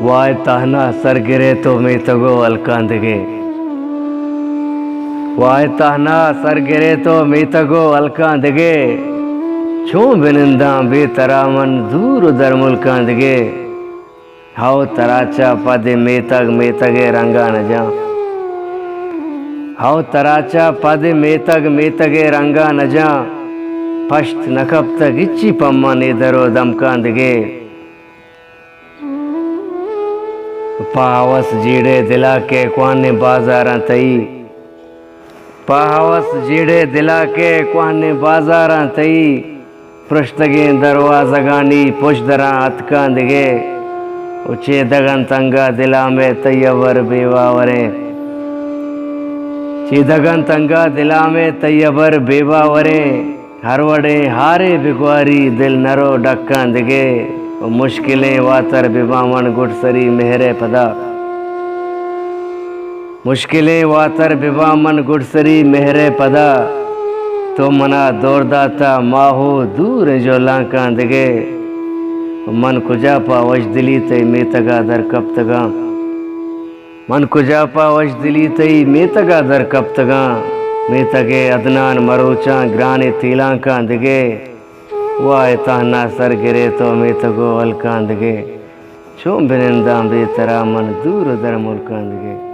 वाय ताहना sir गिरे तो मैं तगो अलकांदगे। वाय ताहना सर गिरे तो मैं तगो अलकांदगे। छू बिनिंदा बेतरामन दूर दर मुल्कांदगे। हाउ तराचा पद मेतग मेतगे रंगा न जा। हाउ तराचा पद मेतग मेतगे रंगा न जा। पश्त नकब तक इच्ची पम्मा ने दरो दमकांदगे। पाहवस जीड़े दिला के क्वाने बाजारा तई। पाहवस जीड़े दिला के क्वाने बाजारा तई। पृष्ठगे दरवाजगानी पुष्दरा अतकांदगे। उचे दगन तंगा दिला में तैयवर बेवावरे। चिदगन तंगा दिला में तैयवर बेवावरे। हरवड़े हारे बिगवारी दिल नरो डक्कांदगे। मुश्किलें वातर बिबामन गुटसरी मेहरे पदा। मुश्किलें वातर बिबामन गुटसरी मेहरे पदा। तो मना दौड़दाता माहो दूर जो लांकांदगे। मन कुजापा वश दिली तई मेतगा दर कब तगा। मन कुजापा वश दिली तई मेतगा दर कब तगा। मेतगे अदनान मरोचा ग्राने तीलांकांदगे। वाय ताहना सर गिरे तो मैं तगो अलकांदगे। छू बिनिंदा बेतरा मन दूर दर मुल्कांदगे।